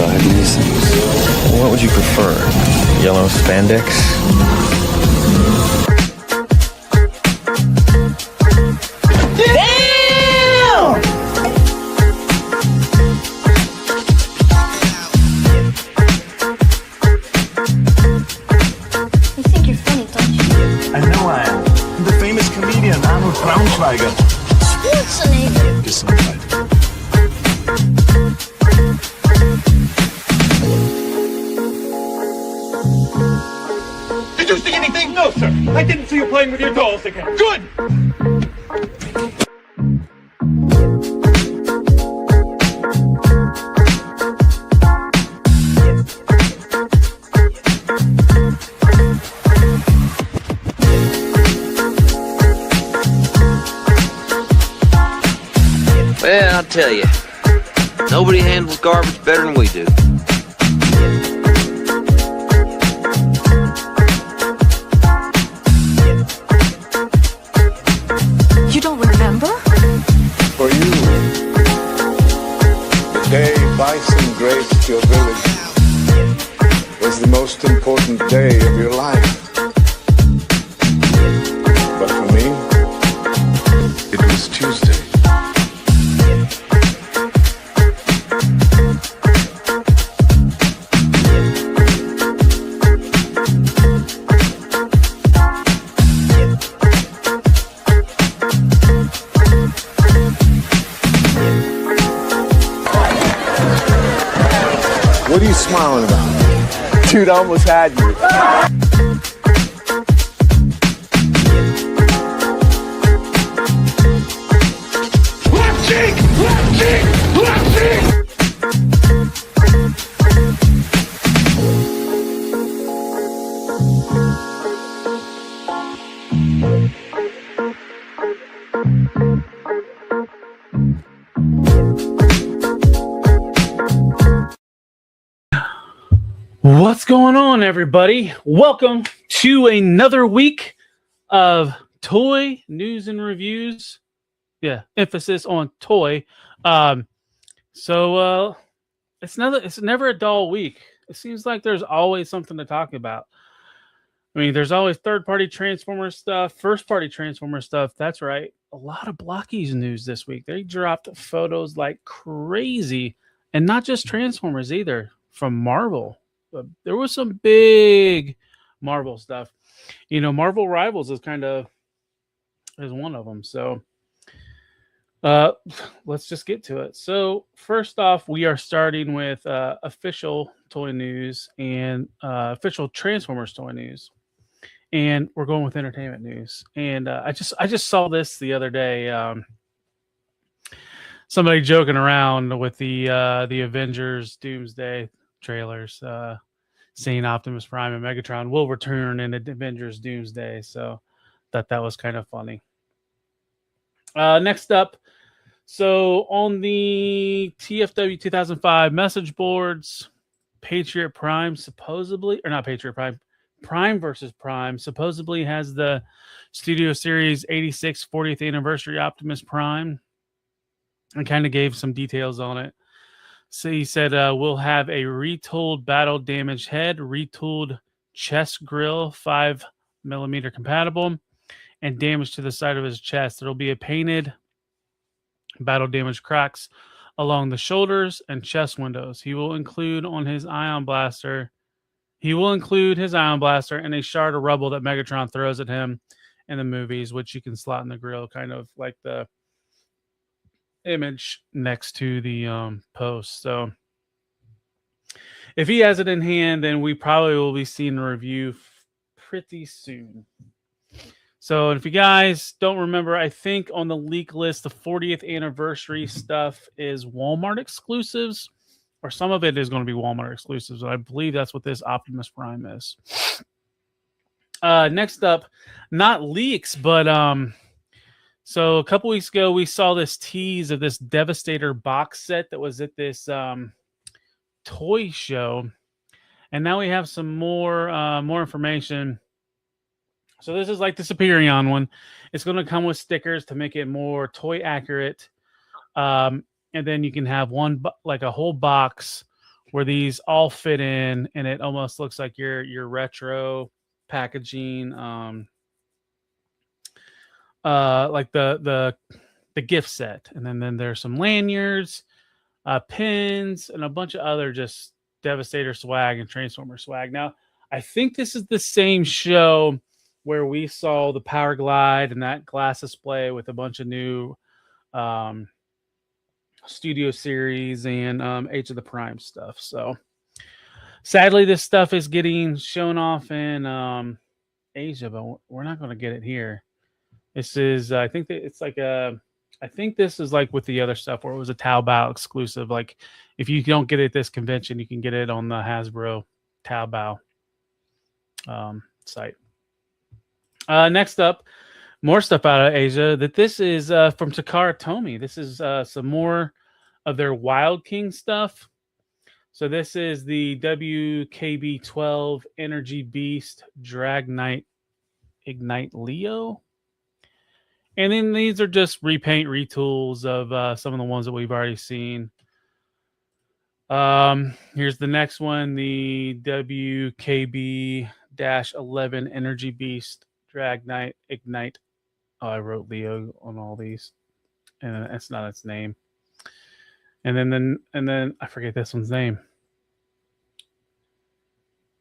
buy these things. What would you prefer? Yellow spandex? Damn! You think you're funny, don't you? I know I am. I'm the famous comedian Arnold Braunschweiger. Schwarzenegger. Gesundheit. Did you see anything? No, sir. I didn't see you playing with your dolls again. Good! Well, I'll tell you, nobody handles garbage better than we do. You don't remember? For you, the day bison graced your village was the most important day of your life. But for me, it was Tuesday. What are you smiling about? Dude, I almost had you. Left cheek! Left cheek! Left cheek! What's going on, everybody? Welcome to another week of toy news and reviews. Yeah, emphasis on toy. It's never a dull week. It seems like there's always something to talk about. I mean, there's always third-party Transformer stuff, first-party Transformer stuff. That's right. A lot of Blokees news this week. They dropped photos like crazy, and not just Transformers either, from Marvel. There was some big Marvel stuff. You know, Marvel Rivals is one of them. So let's just get to it. So first off, we are starting with official toy news and official Transformers toy news. And we're going with entertainment news. And I just saw this the other day. Somebody joking around with the Avengers Doomsday trailers, seeing Optimus Prime and Megatron will return in Avengers Doomsday. So that was kind of funny. Next up, so on the TFW 2005 message boards, Patriot Prime supposedly, or not Patriot Prime, Prime versus Prime supposedly has the Studio Series 86 40th anniversary Optimus Prime, and kind of gave some details on it. So he said, we'll have a retooled battle damaged head, retooled chest grill, 5mm compatible, and damage to the side of his chest. There'll be a painted battle damaged cracks along the shoulders and chest windows. He will include his ion blaster and a shard of rubble that Megatron throws at him in the movies, which you can slot in the grill, kind of like the image next to the post. So if he has it in hand, then we probably will be seeing a review pretty soon. So if you guys don't remember, I think on the leak list, the 40th anniversary stuff is Walmart exclusives, or some of it is going to be Walmart exclusives. I believe that's what this Optimus Prime is. Next up, not leaks, but so a couple weeks ago, we saw this tease of this Devastator box set that was at this toy show. And now we have some more information. So this is like the Superion one. It's going to come with stickers to make it more toy accurate. And then you can have a whole box where these all fit in, and it almost looks like your retro packaging, like the gift set, and then there's some lanyards, pins, and a bunch of other just Devastator swag and Transformer swag. Now, I think this is the same show where we saw the Power Glide and that glass display with a bunch of new Studio Series and Age of the Prime stuff. So sadly, this stuff is getting shown off in Asia, but we're not going to get it here. This is, I think that it's like I think this is like with the other stuff where it was a Taobao exclusive. Like if you don't get it at this convention, you can get it on the Hasbro Taobao site. Next up, more stuff out of Asia. That this is from Takara Tomy. This is some more of their Wild King stuff. So this is the WKB12 Energy Beast Drag Knight Ignite Leo. And then these are just repaint retools of some of the ones that we've already seen. Here's the next one, the WKB-11 Energy Beast Drag Knight Ignite. Oh, I wrote Leo on all these, and that's not its name. And then I forget this one's name.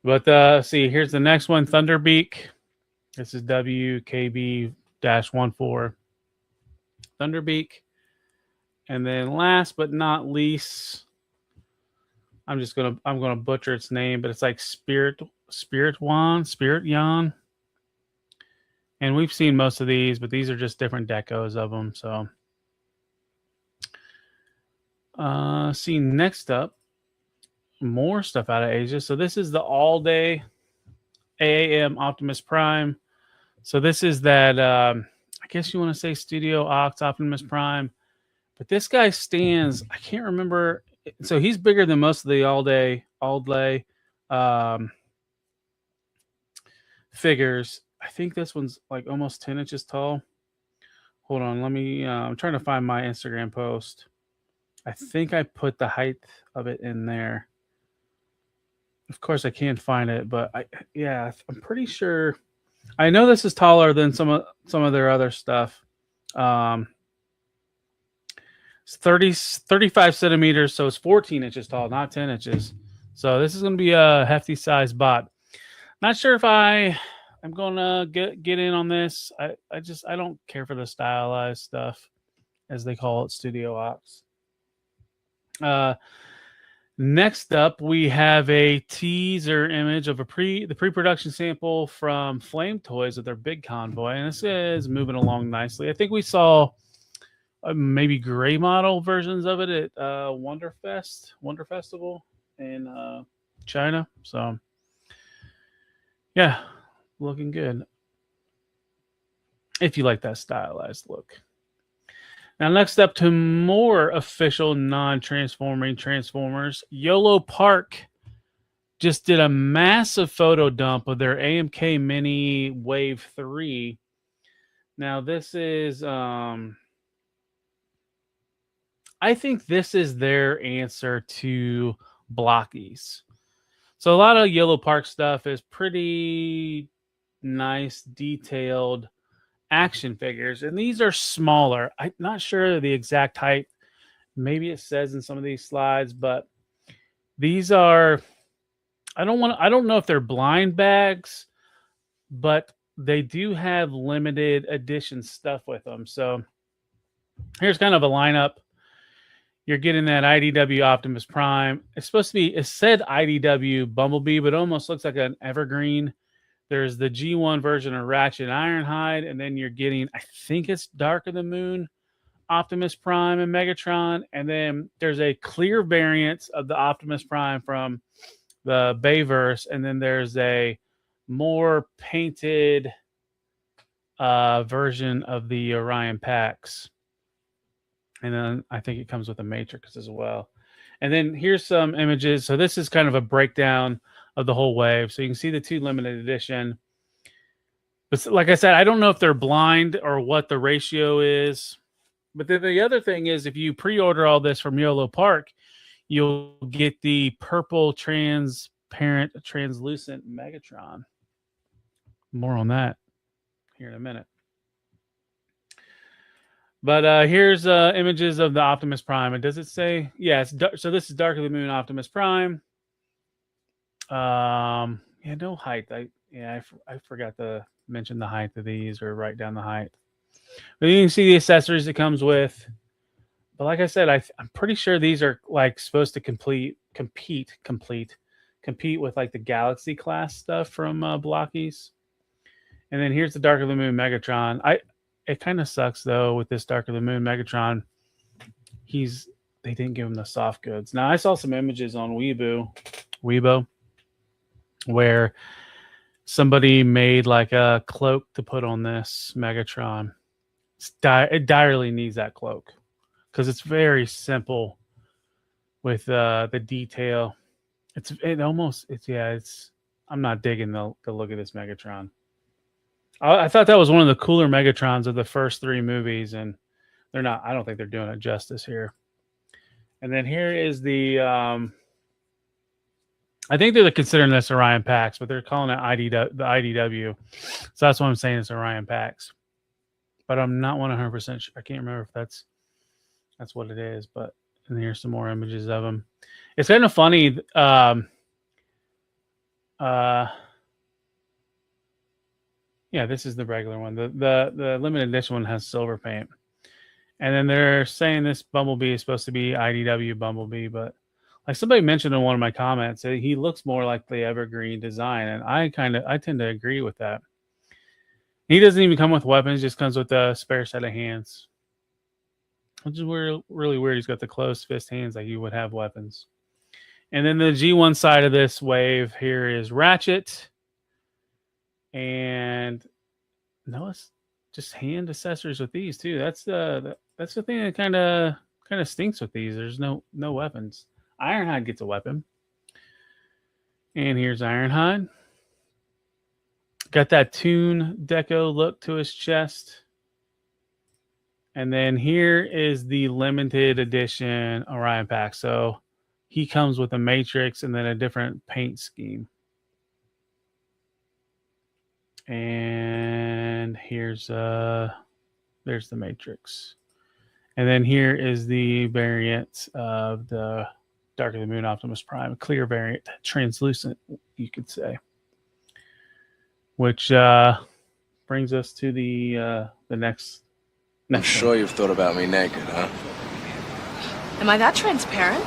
But see, here's the next one, Thunderbeak. This is WKB-14 Thunderbeak. And then last but not least, I'm gonna butcher its name, but it's like Spirit Yan. And we've seen most of these, but these are just different decos of them. So see, next up, more stuff out of Asia. So this is the all-day AAM Optimus Prime. So this is that, I guess you want to say Studio Ox Optimus Prime. But this guy stands, I can't remember. So he's bigger than most of the all-day figures. I think this one's like almost 10 inches tall. Hold on, let me, I'm trying to find my Instagram post. I think I put the height of it in there. Of course, I can't find it, but I'm pretty sure. I know this is taller than some of their other stuff. It's 35 centimeters, so it's 14 inches tall, not 10 inches. So this is going to be a hefty size bot. Not sure if I'm gonna get in on this. I don't care for the stylized stuff, as they call it, Studio Ops. Next up, we have a teaser image of the pre-production sample from Flame Toys of their big convoy, and this is moving along nicely. I think we saw maybe gray model versions of it at Wonder Festival in China. So yeah, looking good. If you like that stylized look. Now, next up to more official non-transforming Transformers. YOLO Park just did a massive photo dump of their AMK Mini Wave 3. Now, this is, I think this is their answer to Blokees. So a lot of YOLO Park stuff is pretty nice, detailed action figures, and these are smaller. I'm not sure the exact height. Maybe it says in some of these slides, but these are, I don't know if they're blind bags, but they do have limited edition stuff with them. So here's kind of a lineup. You're getting that IDW Optimus Prime. It's supposed to be, it said IDW Bumblebee, but it almost looks like an evergreen. There's the G1 version of Ratchet Ironhide, and then you're getting, I think it's Dark of the Moon, Optimus Prime and Megatron, and then there's a clear variant of the Optimus Prime from the Bayverse, and then there's a more painted version of the Orion Pax. And then I think it comes with a Matrix as well. And then here's some images. So this is kind of a breakdown of the whole wave. So you can see the 2 limited edition. But like I said, I don't know if they're blind or what the ratio is. But then the other thing is, if you pre-order all this from YOLO Park, you'll get the purple transparent translucent Megatron. More on that here in a minute. But here's images of the Optimus Prime. And does it say? Yeah, so this is Dark of the Moon Optimus Prime. Yeah, no height. I forgot to mention the height of these or write down the height. But you can see the accessories it comes with. But like I said, I'm pretty sure these are like supposed to compete with like the Galaxy class stuff from Blokees. And then here's the Dark of the Moon Megatron. It kind of sucks though with this Dark of the Moon Megatron. They didn't give him the soft goods. Now I saw some images on Weibo, where somebody made like a cloak to put on this Megatron. It direly needs that cloak because it's very simple with the detail. I'm not digging the look of this Megatron. I thought that was one of the cooler Megatrons of the first 3 movies, and they're not. I don't think they're doing it justice here. And then here is the. I think they're considering this Orion Pax, but they're calling it the IDW. So that's what I'm saying. It's Orion Pax, but I'm not 100% sure. I can't remember if that's what it is. But and here's some more images of them. It's kind of funny. Yeah, this is the regular one. The limited edition one has silver paint. And then they're saying this Bumblebee is supposed to be IDW Bumblebee, but like somebody mentioned in one of my comments, he looks more like the Evergreen design, and I tend to agree with that. He doesn't even come with weapons; just comes with a spare set of hands, which is really weird. He's got the closed fist hands like you would have weapons. And then the G1 side of this wave here is Ratchet. And no, it's just hand accessories with these too. That's the thing that kind of stinks with these. There's no weapons. Ironhide gets a weapon, and here's Ironhide. Got that Toon Deco look to his chest, and then here is the limited edition Orion Pack. So he comes with a matrix and then a different paint scheme. And there's the matrix, and then here is the variant of the Dark of the Moon Optimus Prime, a clear variant, translucent, you could say. Which brings us to the next. I'm sure you've thought about me naked, huh? Am I that transparent?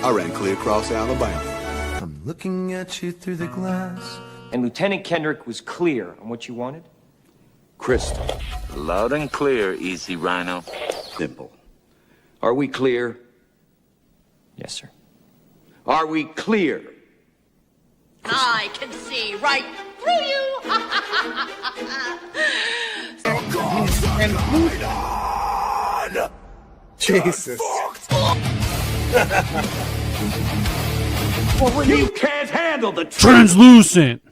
I ran clear across Alabama. I'm looking at you through the glass. And Lieutenant Kendrick was clear on what you wanted? Crystal. Loud and clear, Easy Rhino. Simple. Are we clear? Yes, sir. Are we clear? I can see right through you. Jesus. You can't handle the Translucent.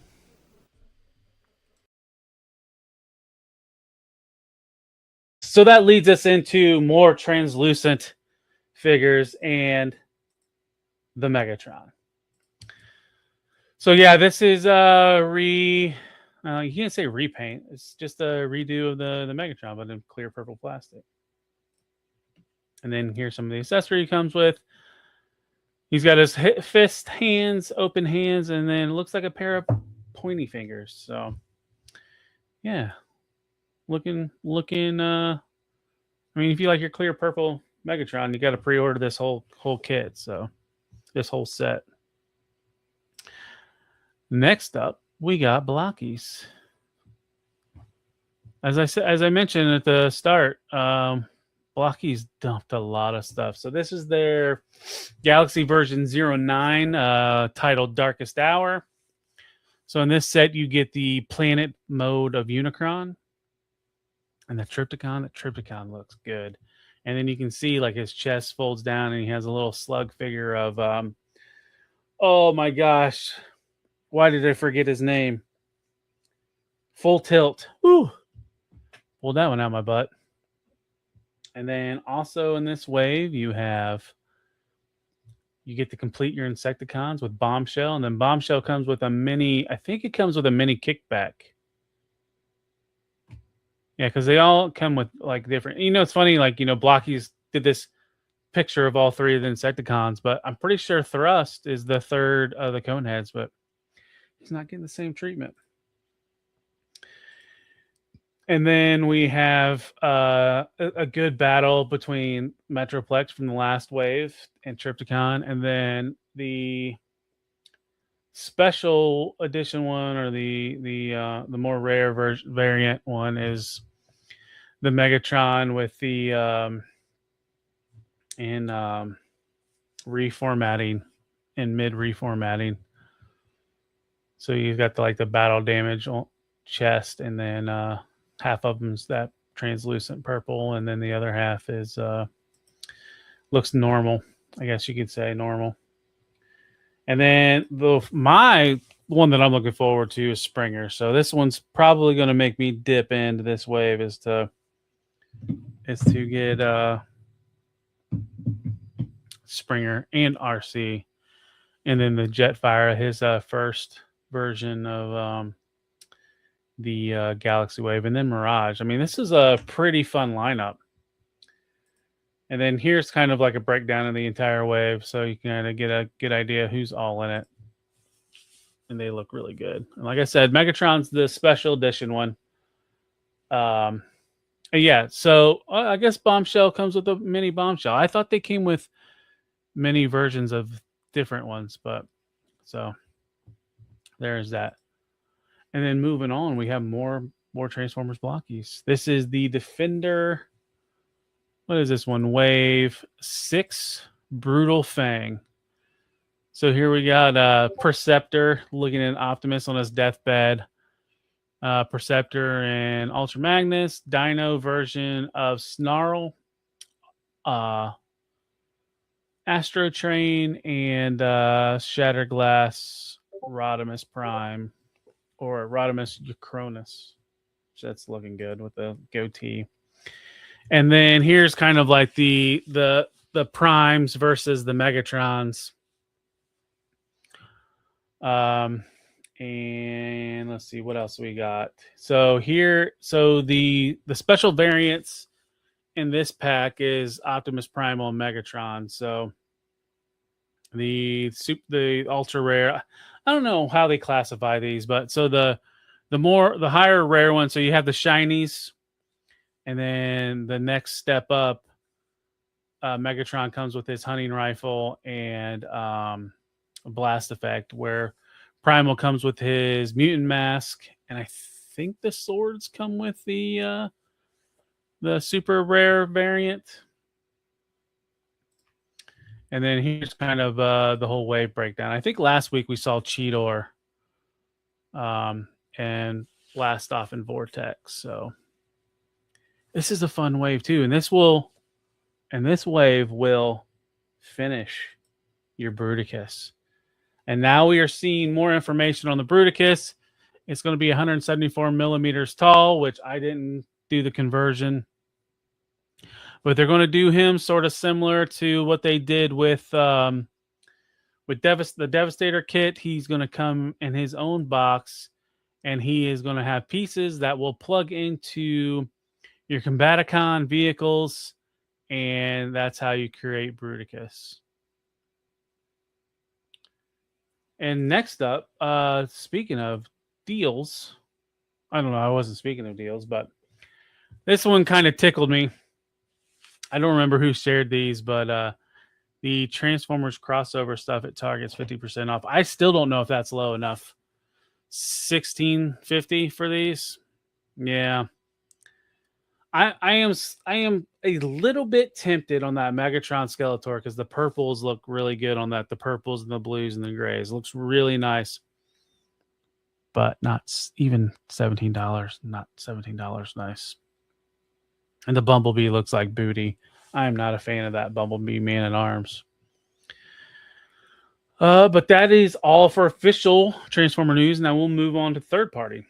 So that leads us into more translucent figures and the Megatron. So yeah, this is you can't say repaint. It's just a redo of the Megatron, but in clear purple plastic. And then here's some of the accessory he comes with. He's got his fist hands, open hands, and then it looks like a pair of pointy fingers. So yeah, looking. I mean, if you like your clear purple Megatron, you got to pre-order this whole kit. So this whole set. Next up, we got Blokees. As I mentioned at the start, Blokees dumped a lot of stuff. So this is their Galaxy version 09, titled Darkest Hour. So in this set, you get the planet mode of Unicron. And the Tripticon looks good. And then you can see like his chest folds down and he has a little slug figure of, oh my gosh. Why did I forget his name? Full Tilt. Woo! Pulled that one out of my butt. And then also in this wave, you have you get to complete your Insecticons with Bombshell, and then Bombshell comes with a mini. I think it comes with a mini kickback. Yeah, because they all come with like different. It's funny. Like Blokees did this picture of all three of the Insecticons, but I'm pretty sure Thrust is the third of the Coneheads, but he's not getting the same treatment. And then we have a good battle between Metroplex from the last wave and Trypticon, and then the special edition one, or the more rare variant one, is the Megatron with the reformatting and mid reformatting. So you've got the battle damage chest, and then half of them's that translucent purple, and then the other half is looks normal. I guess you could say normal. And then my one that I'm looking forward to is Springer. So this one's probably going to make me dip into this wave is to get Springer and RC, and then the Jetfire, his first version of the Galaxy Wave, and then Mirage. I mean, this is a pretty fun lineup. And then here's kind of like a breakdown of the entire wave, so you can kind of get a good idea who's all in it. And they look really good. And like I said, Megatron's the special edition one. Yeah, so I guess Bombshell comes with a mini Bombshell. I thought they came with many versions of different ones, but so there's that. And then moving on, we have more Transformers Blokees. This is the Defender. What is this one? Wave 6 Brutal Fang. So here we got Perceptor looking at Optimus on his deathbed. Perceptor and Ultra Magnus. Dino version of Snarl. Astro Train and Shatterglass Rodimus Prime. Or Rodimus Uchronus. So that's looking good with the goatee. And then here's kind of like the Primes versus the Megatrons. And let's see what else we got. So here, the special variants in this pack is Optimus Primal and Megatron. So the ultra rare, I don't know how they classify these, but so the higher rare one. So you have the shinies. And then the next step up, Megatron comes with his hunting rifle and blast effect, where Primal comes with his mutant mask, and I think the swords come with the super rare variant. And then here's kind of the whole wave breakdown. I think last week we saw Cheetor and Blast Off and Vortex. So this is a fun wave too, and this wave will finish your Bruticus. And now we are seeing more information on the Bruticus. It's going to be 174 millimeters tall, which I didn't do the conversion, but they're going to do him sort of similar to what they did with the Devastator kit. He's going to come in his own box, and he is going to have pieces that will plug into your Combaticon vehicles, and that's how you create Bruticus. And next up, speaking of deals, I don't know, I wasn't speaking of deals, but this one kind of tickled me. I don't remember who shared these, but the Transformers crossover stuff at Target's 50% off. I still don't know if that's low enough. $16.50 for these. Yeah. I am a little bit tempted on that Megatron Skeletor because the purples look really good on that. The purples and the blues and the grays. It looks really nice. But not even $17. Not $17 nice. And the Bumblebee looks like booty. I am not a fan of that Bumblebee Man-at-Arms. But that is all for official Transformer news. Now we'll move on to third party.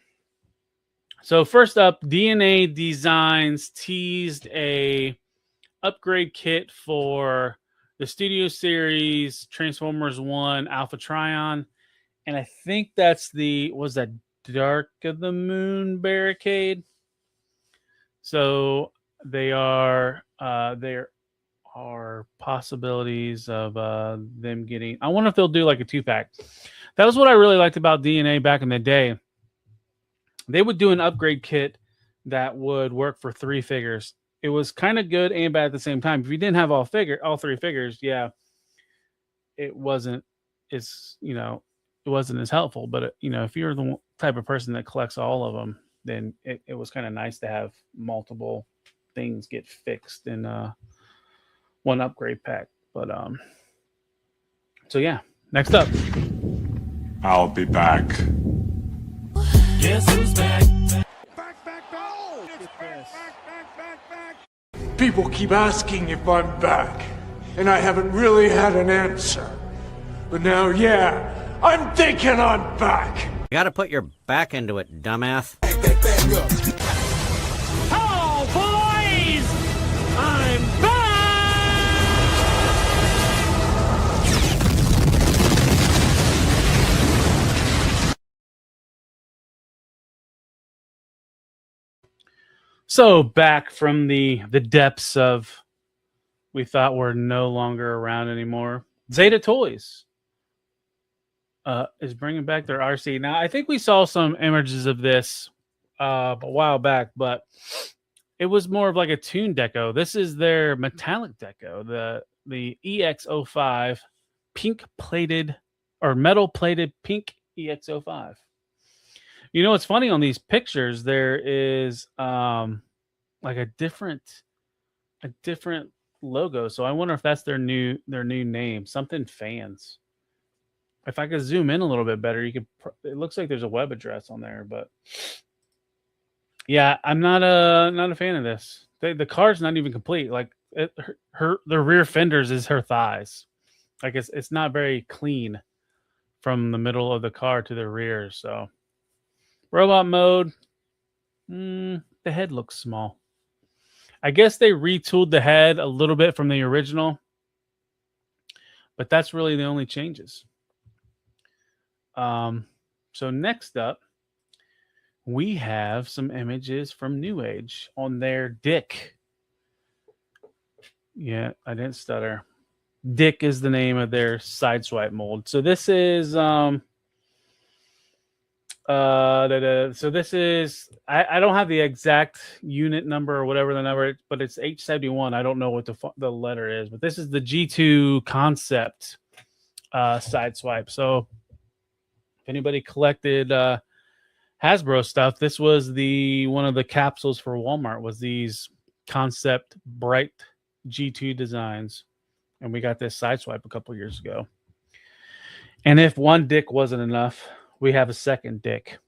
So first up, DNA Designs teased a upgrade kit for the Studio Series, Transformers 1, Alpha Trion, and I think that's was that Dark of the Moon Barricade? So there are possibilities of them getting. I wonder if they'll do like a 2-pack. That was what I really liked about DNA back in the day. They would do an upgrade kit that would work for 3 figures. It was kind of good and bad at the same time. If you didn't have all 3 figures, yeah, it wasn't as it wasn't as helpful. But if you're the type of person that collects all of them, then it was kind of nice to have multiple things get fixed in one upgrade pack. But so yeah, next up, I'll be back. Guess who's back? People keep asking if I'm back, and I haven't really had an answer. But now, yeah, I'm thinking I'm back. You gotta put your back into it, dumbass. Hello, boys! I'm back! so back from the depths of we thought were no longer around anymore. Zeta Toys is bringing back their RC. Now, I think we saw some images of this a while back, but it was more of like a tune deco. This is their metallic deco, the EX05 pink plated or metal plated pink EX05. You know what's funny on these pictures? There is like a different logo. So I wonder if that's their new name, something fans. If I could zoom in a little bit better, you could. It looks like there's a web address on there, but yeah, I'm not a fan of this. The car's not even complete. Like the rear fenders is her thighs. Like it's not very clean from the middle of the car to the rear. So robot mode, the head looks small. I guess they retooled the head a little bit from the original, but that's really the only changes. So next up, we have some images from New Age on their Dick. Yeah, I didn't stutter. Dick is the name of their sideswipe mold. So this is so this is I don't have the exact unit number or whatever the number, but it's H71. I don't know what the letter is, but this is the G2 concept sideswipe. So if anybody collected Hasbro stuff, this was one of the capsules for Walmart was these concept bright G2 designs. And we got this sideswipe a couple years ago. And if one Dick wasn't enough, we have a second Dick.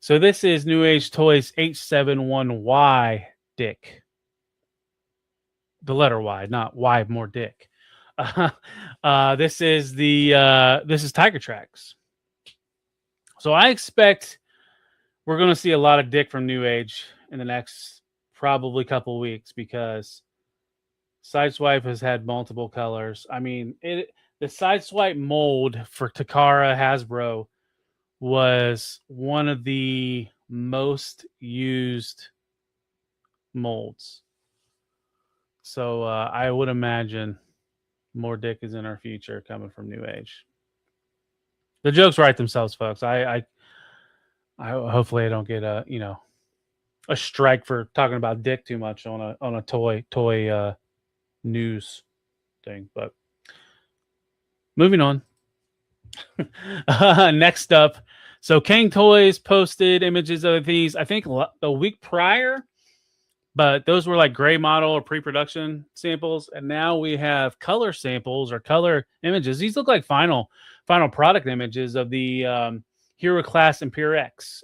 So this is New Age Toys H71Y Dick. The letter Y, not Y more Dick. This is Tiger Tracks. So I expect we're going to see a lot of Dick from New Age in the next probably couple weeks because Sideswipe has had multiple colors. I mean, the Sideswipe mold for Takara Hasbro was one of the most used molds. So I would imagine more Dick is in our future coming from New Age. The jokes write themselves, folks. I hopefully I don't get a strike for talking about Dick too much on a toy news thing. But moving on. Next up, so Kang Toys posted images of these, I think the week prior, but those were like gray model or pre-production samples, and now we have color samples or color images. These look like final product images of the Hero Class Imperiex.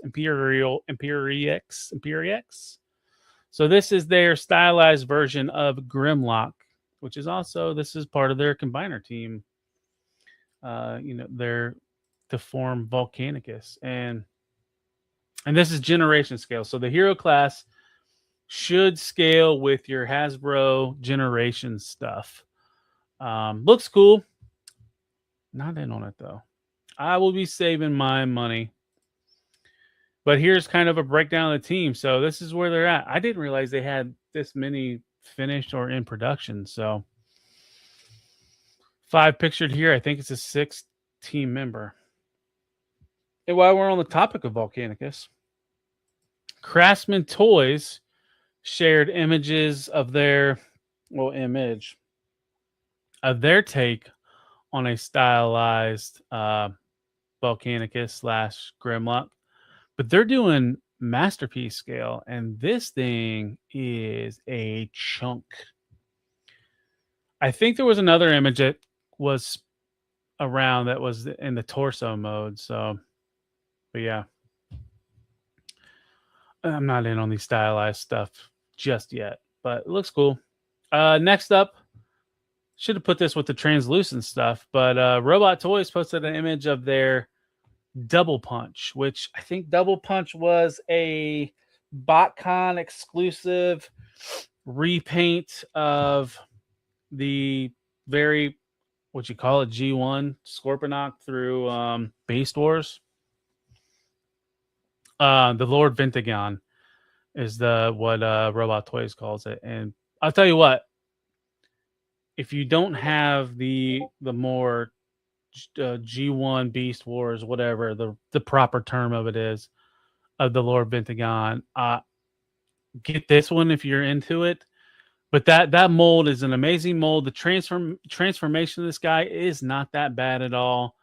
So this is their stylized version of Grimlock, which is also, this is part of their combiner team. They're to form Volcanicus, and this is generation scale. So the Hero Class should scale with your Hasbro generation stuff. Looks cool. Not in on it though. I will be saving my money. But here's kind of a breakdown of the team. So this is where they're at. I didn't realize they had this many finished or in production. So 5 pictured here. I think it's a 6th team member. And while we're on the topic of Volcanicus, Craftsman Toys shared images of their take on a stylized Volcanicus / Grimlock. But they're doing masterpiece scale, and this thing is a chunk. I think there was another image that was around that was in the torso mode. So, but yeah, I'm not in on the stylized stuff just yet, but it looks cool. Next up, should have put this with the translucent stuff, but Robot Toys posted an image of their Double Punch, which I think Double Punch was a BotCon exclusive repaint of the very, what you call it, G1 Scorponok through Beast Wars. The Lord Ventagon is what Robot Toys calls it. And I'll tell you what, if you don't have the more G1 Beast Wars, whatever the proper term of it is, of the Lord Ventagon, get this one if you're into it. But that mold is an amazing mold. The transformation of this guy is not that bad at all.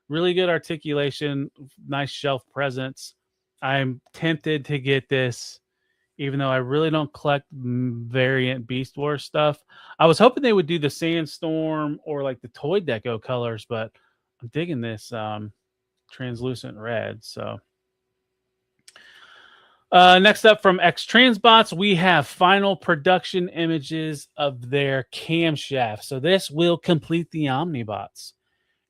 Really good articulation, nice shelf presence. I'm tempted to get this, even though I really don't collect variant Beast Wars stuff. I was hoping they would do the Sandstorm or like the Toy Deco colors, but I'm digging this translucent red. So next up from X Transbots, we have final production images of their camshaft. So this will complete the Omnibots.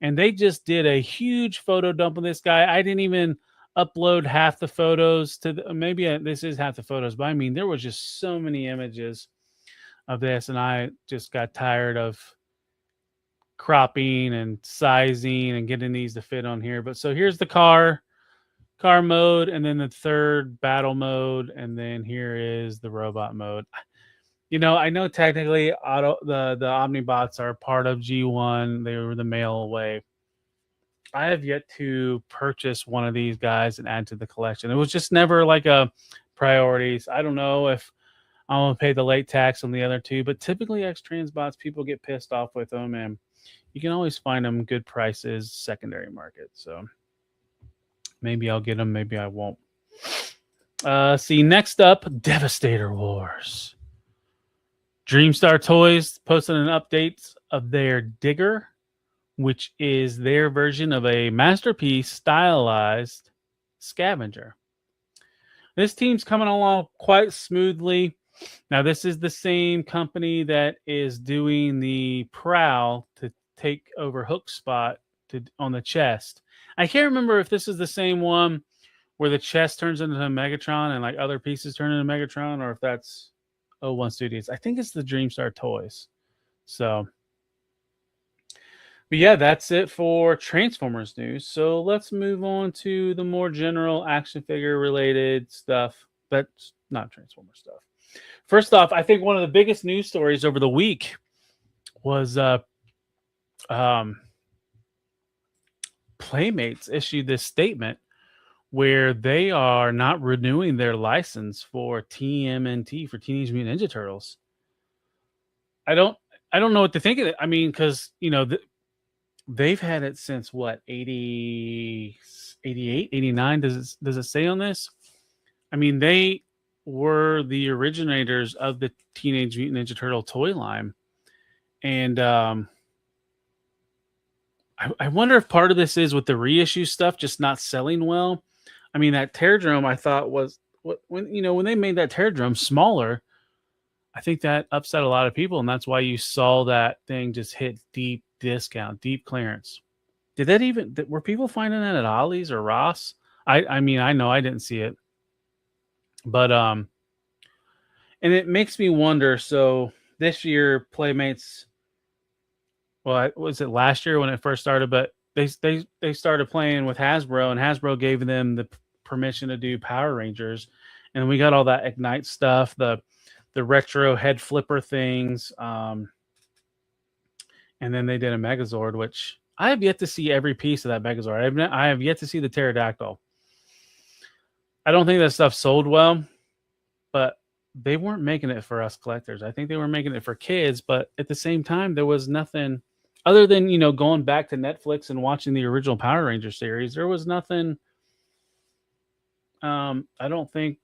And they just did a huge photo dump of this guy. I didn't even upload half the photos to this is half the photos, but I mean, there was just so many images of this, and I just got tired of cropping and sizing and getting these to fit on here. But so here's the car mode, and then the third battle mode, and then here is the robot mode. You know, I know technically the Omnibots are part of G1. They were the mail away. I have yet to purchase one of these guys and add to the collection. It was just never like a priorities. I don't know if I'm going to pay the late tax on the other two, but typically X Transbots, people get pissed off with them, and you can always find them good prices, secondary market. So maybe I'll get them, maybe I won't. See, next up, Devastator Wars. Dreamstar Toys posted an update of their Digger, which is their version of a masterpiece stylized scavenger. This team's coming along quite smoothly. Now, this is the same company that is doing the Prowl to take over Hook's spot on the chest. I can't remember if this is the same one where the chest turns into a Megatron and like other pieces turn into Megatron, or if that's O1 Studios. I think it's the Dreamstar Toys. So, but yeah, that's it for Transformers news. So let's move on to the more general action figure related stuff, but not Transformers stuff. First off, I think one of the biggest news stories over the week was Playmates issued this statement where they are not renewing their license for TMNT, for Teenage Mutant Ninja Turtles. I don't know what to think of it. I mean, because you know they've had it since what, 80, 88, 89? Does it say on this? I mean, they were the originators of the Teenage Mutant Ninja Turtle toy line, and I wonder if part of this is with the reissue stuff just not selling well. I mean, that Teardrome I thought was when they made that Teardrome smaller, I think that upset a lot of people, and that's why you saw that thing just hit deep discount, deep clearance. Were people finding that at Ollie's or Ross? I mean, I know I didn't see it, but and it makes me wonder. So this year, Playmates well, was it last year when it first started? But they started playing with Hasbro, and Hasbro gave them the permission to do Power Rangers, and we got all that Ignite stuff, the retro head flipper things, and then they did a Megazord, which I have yet to see every piece of that Megazord. I have yet to see the pterodactyl. I don't think that stuff sold well, but they weren't making it for us collectors. I think they were making it for kids, but at the same time, there was nothing other than, going back to Netflix and watching the original Power Ranger series. There was nothing. I don't think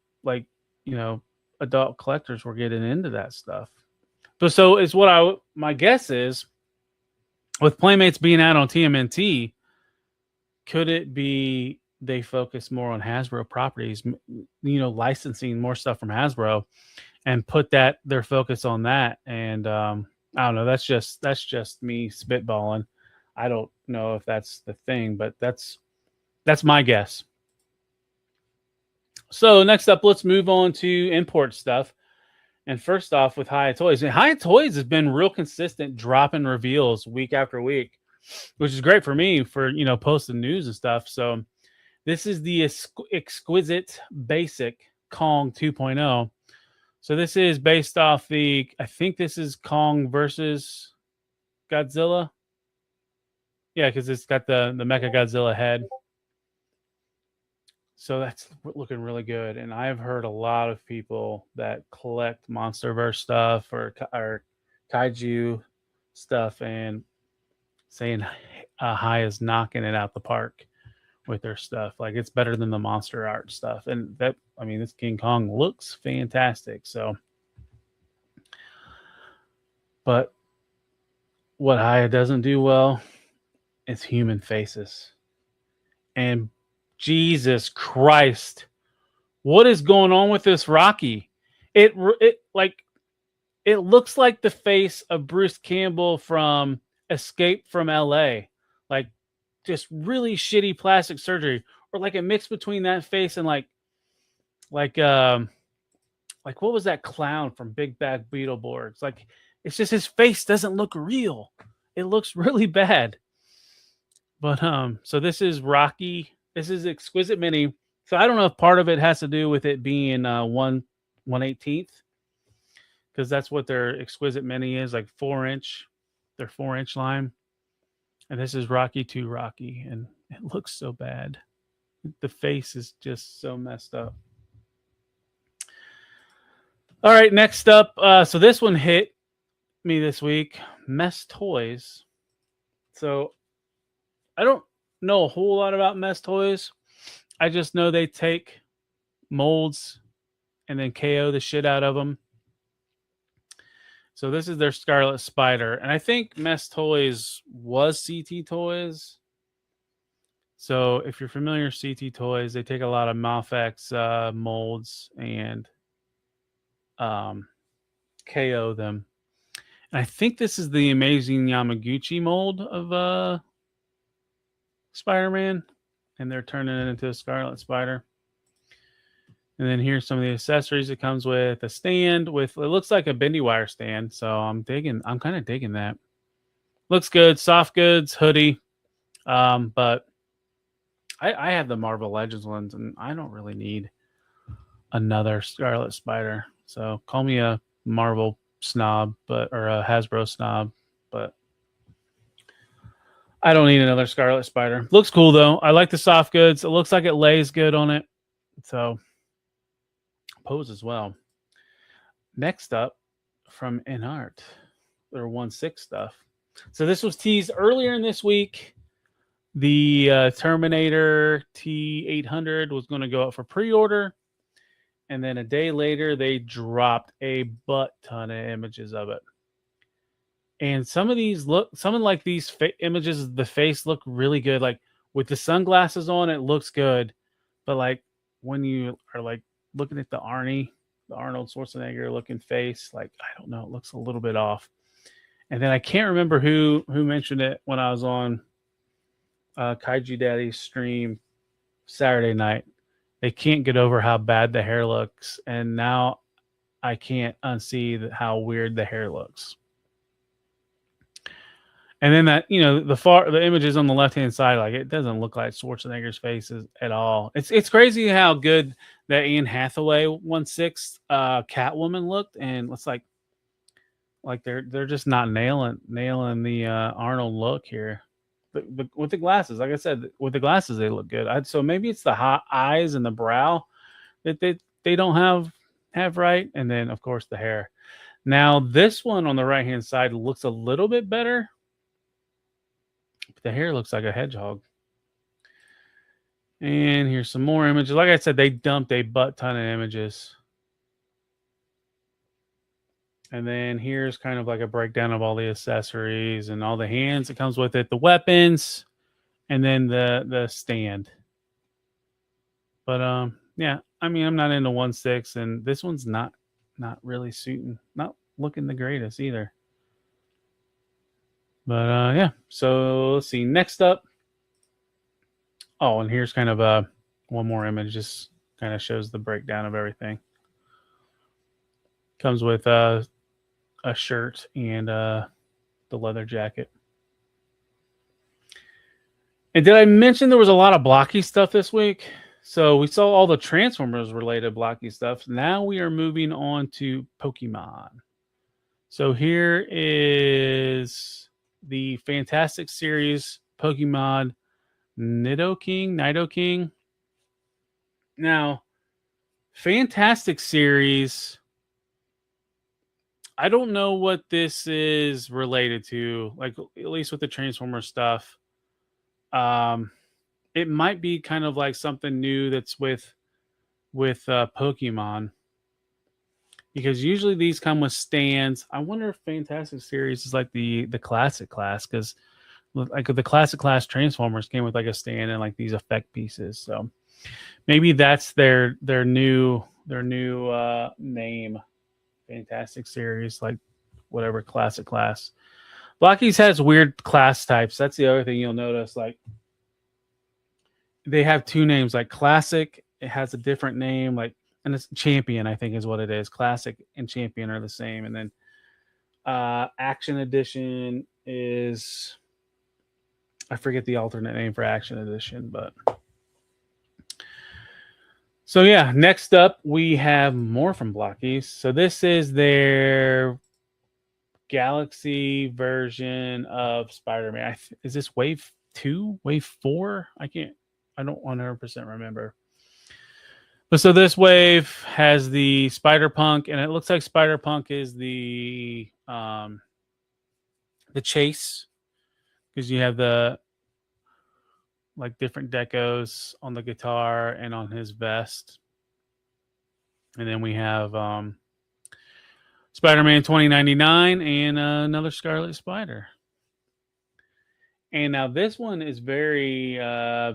adult collectors were getting into that stuff. But so is my guess is, with Playmates being out on TMNT, could it be they focus more on Hasbro properties, licensing more stuff from Hasbro, and put their focus on that? And I don't know. That's just me spitballing. I don't know if that's the thing, but that's my guess. So next up, let's move on to import stuff. And first off, with Hiya Toys. And Hiya Toys has been real consistent, dropping reveals week after week, which is great for me for, posting news and stuff. So this is the Exquisite Basic Kong 2.0. So this is based off I think this is Kong versus Godzilla. Yeah, because it's got the Mecha Godzilla head. So that's looking really good. And I've heard a lot of people that collect MonsterVerse stuff or Kaiju stuff and saying Hiya's knocking it out the park with their stuff. Like, it's better than the Monster Art stuff. And this King Kong looks fantastic. So, but what Hiya doesn't do well is human faces. And Jesus Christ, what is going on with this Rocky? It looks like the face of Bruce Campbell from Escape from LA. Like, just really shitty plastic surgery, or like a mix between that face and like what was that clown from Big Bad Beetleborgs? Like, it's just his face doesn't look real. It looks really bad. But so this is Rocky. This is Exquisite Mini. So I don't know if part of it has to do with it being 1/18th, because that's what their Exquisite Mini is, like 4-inch. Their 4-inch line. And this is Rocky 2 Rocky, and it looks so bad. The face is just so messed up. All right, next up. So this one hit me this week. Mess Toys. So I don't know a whole lot about Mess Toys. I just know they take molds and then KO the shit out of them. So this is their Scarlet Spider. And I think Mess Toys was CT Toys. So if you're familiar with CT Toys, they take a lot of Mafex molds and KO them. And I think this is the Amazing Yamaguchi mold of Spider-Man. And they're turning it into a Scarlet Spider. And then here's some of the accessories it comes with. A stand with, it looks like a bendy wire stand. So I'm kind of digging that. Looks good. Soft goods, hoodie. But I have the Marvel Legends ones, and I don't really need another Scarlet Spider. So call me a Marvel snob, or a Hasbro snob, but I don't need another Scarlet Spider. Looks cool though. I like the soft goods. It looks like it lays good on it. So pose as well. Next up, from InArt, their 1/6 stuff. So this was teased earlier in this week. The Terminator T800 was going to go up for pre-order, and then a day later they dropped a butt ton of images of it. And some of these images of the face look really good. Like with the sunglasses on, it looks good, but like when you are like looking at the Arnold Schwarzenegger looking face, like, I don't know, it looks a little bit off. And then I can't remember who mentioned it when I was on Kaiju Daddy's stream Saturday night. They can't get over how bad the hair looks, and now I can't unsee how weird the hair looks. And then that, the images on the left hand side, like it doesn't look like Schwarzenegger's face at all. It's crazy how good that Anne Hathaway 1/6 Catwoman looked, and it's like they're just not nailing the Arnold look here. But with the glasses, like I said, with the glasses they look good. So maybe it's the hot eyes and the brow that they don't have right, and then of course the hair. Now this one on the right hand side looks a little bit better. The hair looks like a hedgehog. And here's some more images. Like I said, they dumped a butt ton of images. And then here's kind of like a breakdown of all the accessories and all the hands that comes with it, the weapons, and then the stand. But yeah, I mean, I'm not into 1/6, and this one's not really suiting, not looking the greatest either. But yeah, so let's see. Next up. Oh, and here's kind of one more image. Just kind of shows the breakdown of everything. Comes with a shirt and the leather jacket. And did I mention there was a lot of blocky stuff this week? So we saw all the Transformers related blocky stuff. Now we are moving on to Pokemon. So here is the Fantastic Series Pokemon Nidoking. Now, Fantastic Series, I don't know what this is related to, like at least with the Transformer stuff. It might be kind of like something new that's with Pokemon. Because usually these come with stands. I wonder if Fantastic Series is like the classic class, because like the classic class Transformers came with like a stand and like these effect pieces. So maybe that's their new name, Fantastic Series, like whatever classic class. Blokees has weird class types. That's the other thing you'll notice. Like they have two names, like Classic. It has a different name, like. And it's Champion, I think, is what it is. Classic and Champion are the same. And then Action Edition is... I forget the alternate name for Action Edition, but... So, yeah. Next up, we have more from Blokees. So, this is their Galaxy version of Spider-Man. Is this Wave 2? Wave 4? I don't 100% remember. But so this wave has the Spider-Punk, and it looks like Spider-Punk is the chase, because you have the like different decos on the guitar and on his vest. And then we have Spider-Man 2099 and another Scarlet Spider. And now this one is very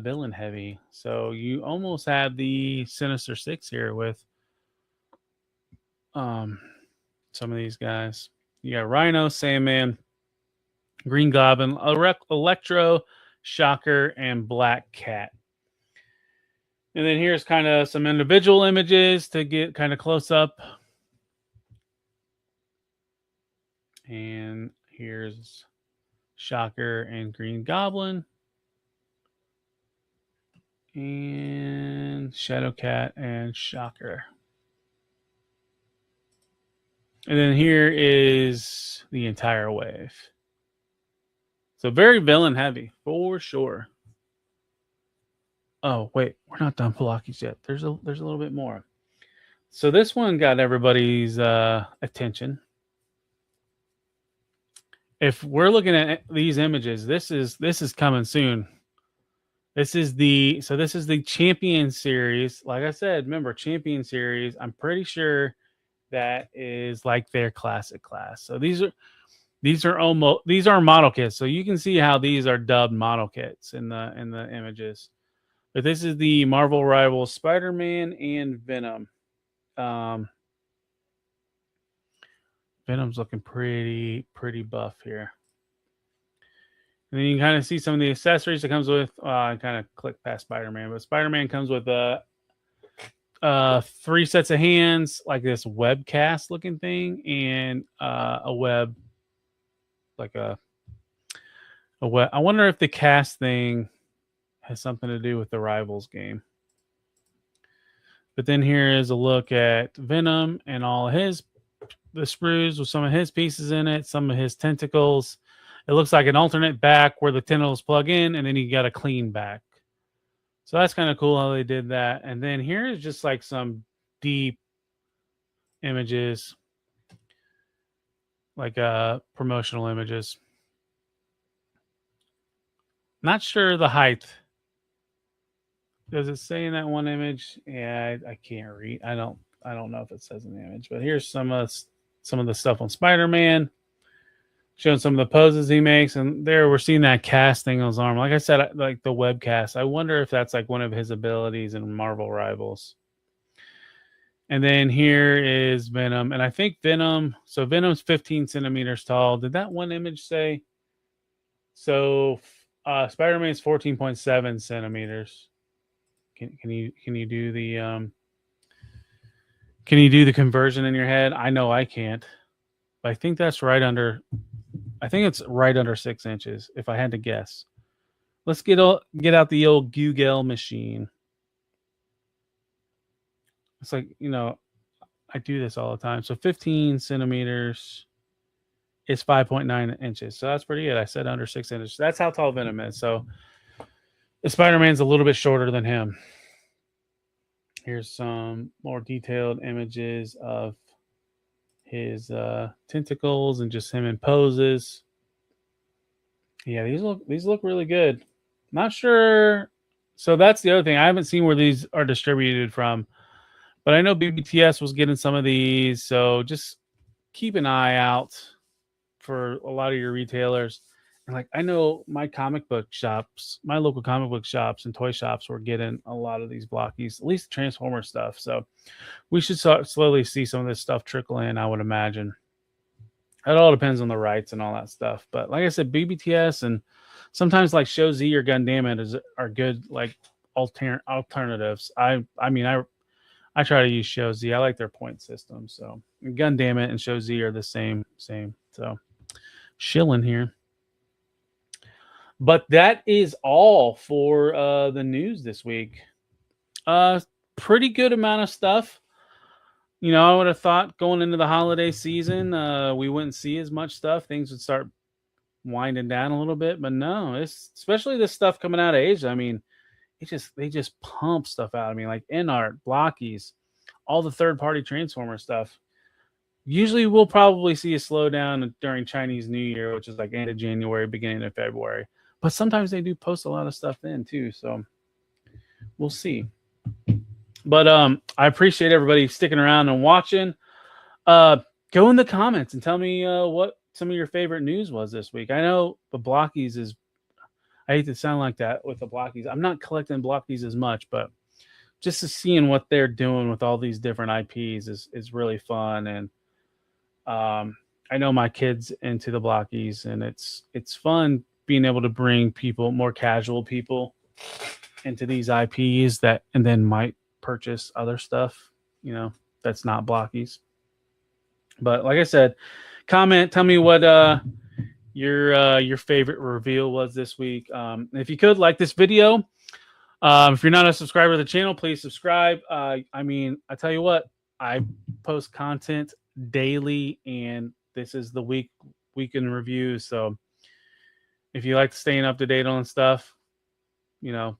villain heavy. So you almost have the Sinister Six here with some of these guys. You got Rhino, Sandman, Green Goblin, Electro, Shocker, and Black Cat. And then here's kind of some individual images to get kind of close up. And here's Shocker and Green Goblin. And Shadowcat and Shocker. And then here is the entire wave. So very villain heavy, for sure. Oh, wait. We're not done Blokees yet. There's a little bit more. So this one got everybody's attention. If we're looking at these images, this is coming soon. This is the Champion Series. Like I said, remember Champion Series. I'm pretty sure that is like their classic class. So these are model kits. So you can see how these are dubbed model kits in the images. But this is the Marvel Rivals Spider-Man and Venom. Venom's looking pretty buff here. And then you can kind of see some of the accessories it comes with. I kind of clicked past Spider-Man, but Spider-Man comes with 3 sets of hands, like this webcast looking thing, and a web, like a I wonder if the cast thing has something to do with the Rivals game. But then here is a look at Venom and all the sprues with some of his pieces in it, some of his tentacles. It looks like an alternate back where the tentacles plug in, and then you got a clean back. So that's kind of cool how they did that. And then here is just like some deep images, like promotional images. Not sure the height. Does it say in that one image? Yeah, I can't read. I don't know if it says in the image. But here's some of the stuff on Spider-Man, showing some of the poses he makes, and there we're seeing that cast thing on his arm. Like I said, like the web cast. I wonder if that's like one of his abilities in Marvel Rivals. And then here is Venom, and I think Venom. So Venom's 15 centimeters tall. Did that one image say? So Spider-Man's 14.7 centimeters. Can you do the conversion in your head? I know I can't, but I think that's right under. I think it's right under 6 inches, if I had to guess. Let's get out the old Google machine. It's like, I do this all the time. So 15 centimeters is 5.9 inches. So that's pretty good. I said under 6 inches. That's how tall Venom is. So Spider-Man's a little bit shorter than him. Here's some more detailed images of his tentacles and just him in poses. Yeah, these look really good. Not sure. So that's the other thing. I haven't seen where these are distributed from, but I know BBTS was getting some of these. So just keep an eye out for a lot of your retailers. And like, I know my local comic book shops and toy shops were getting a lot of these Blokees, at least Transformer stuff. So we should slowly see some of this stuff trickle in, I would imagine. It all depends on the rights and all that stuff. But like I said, BBTS and sometimes like Show Z or Gundam are good like alternatives. I try to use Show Z. I like their point system. So Gundam and Show Z are the same. So chilling here. But that is all for the news this week. Pretty good amount of stuff. I would have thought going into the holiday season, we wouldn't see as much stuff. Things would start winding down a little bit, but no, it's especially this stuff coming out of Asia. I mean, they just pump stuff out. I mean, like InArt, Blokees, all the third-party Transformer stuff. Usually we'll probably see a slowdown during Chinese New Year, which is like end of January, beginning of February. But sometimes they do post a lot of stuff then too, so we'll see. But I appreciate everybody sticking around and watching. Go in the comments and tell me what some of your favorite news was this week. I know the Blokees is, I hate to sound like that with the Blokees. I'm not collecting Blokees as much, but just seeing what they're doing with all these different IPs is really fun. And I know my kids into the Blokees, and it's fun being able to bring more casual people into these IPs and then might purchase other stuff, that's not Blokees. But like I said, comment, tell me what your favorite reveal was this week. If you could like this video, if you're not a subscriber to the channel, please subscribe. I tell you what, I post content daily, and this is the week in review. So if you like staying up to date on stuff, not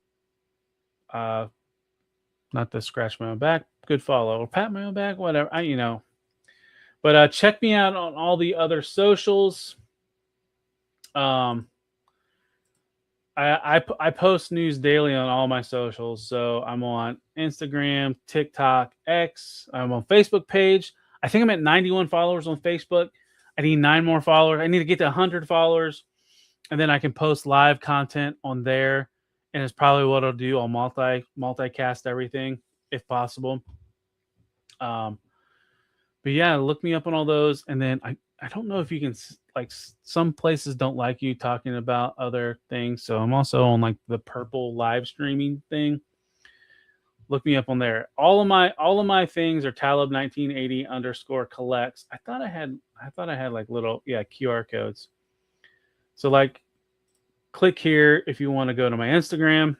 to scratch my own back, good follow, or pat my own back, whatever, But check me out on all the other socials. I post news daily on all my socials. So I'm on Instagram, TikTok, X. I'm on Facebook page. I think I'm at 91 followers on Facebook. I need 9 more followers. I need to get to 100 followers. And then I can post live content on there. And it's probably what I'll do. I'll multicast everything if possible. But yeah, look me up on all those. And then I don't know if you can, like, some places don't like you talking about other things. So I'm also on like the purple live streaming thing. Look me up on there. All of my things are Talib1980_collects. I thought I had like little QR codes. So like click here if you want to go to my Instagram.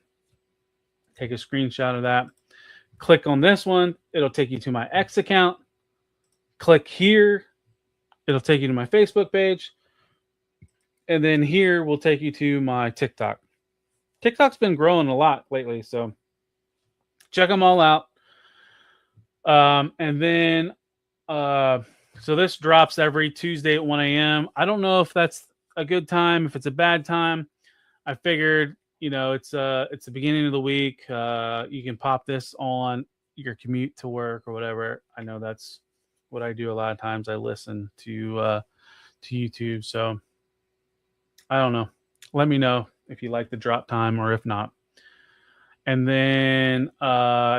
Take a screenshot of that. Click on this one. It'll take you to my X account. Click here. It'll take you to my Facebook page. And then here will take you to my TikTok. TikTok's been growing a lot lately, so check them all out. And then, so this drops every Tuesday at 1 a.m. I don't know if that's a good time, if it's a bad time. I figured, it's the beginning of the week. You can pop this on your commute to work or whatever. I know that's what I do a lot of times. I listen to YouTube. So I don't know. Let me know if you like the drop time or if not. And then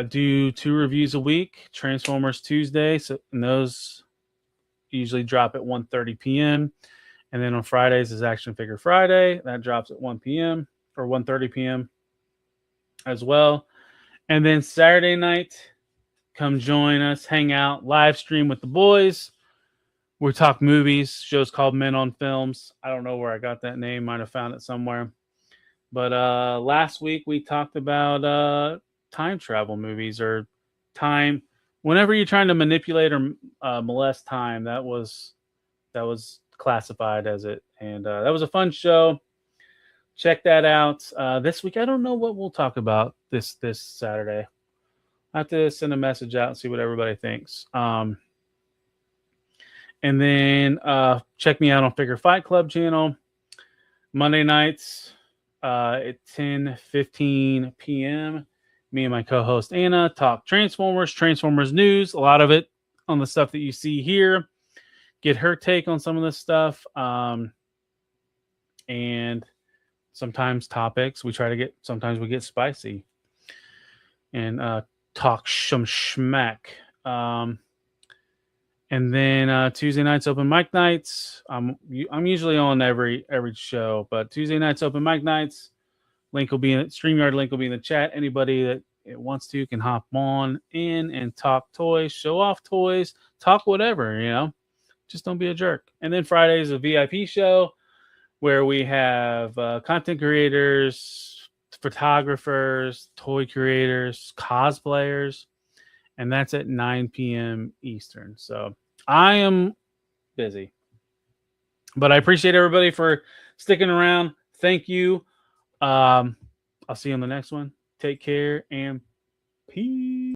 do 2 reviews a week. Transformers Tuesday. And those usually drop at 1:30 p.m. And then on Fridays is Action Figure Friday. That drops at 1 p.m. or 1:30 p.m. as well. And then Saturday night, come join us, hang out, live stream with the boys. We talk movies. Show's called Men on Films. I don't know where I got that name. Might have found it somewhere. But last week we talked about time travel movies or time. Whenever you're trying to manipulate or molest time, that was classified as it. And that was a fun show. Check that out. This week, I don't know what we'll talk about this Saturday. I have to send a message out and see what everybody thinks. And then check me out on Figure Fight Club channel. Monday nights at 10:15 p.m. Me and my co-host Anna talk Transformers news, a lot of it on the stuff that you see here. Get her take on some of this stuff. And sometimes topics. Sometimes we get spicy. And talk some schmack. And then Tuesday nights open mic nights. I'm usually on every show, but Tuesday nights open mic nights. StreamYard link will be in the chat. Anybody that wants to can hop on in and talk toys, show off toys, talk whatever, Just don't be a jerk. And then Friday is a VIP show where we have content creators, photographers, toy creators, cosplayers, and that's at 9 p.m. Eastern. So I am busy. But I appreciate everybody for sticking around. Thank you. I'll see you on the next one. Take care and peace.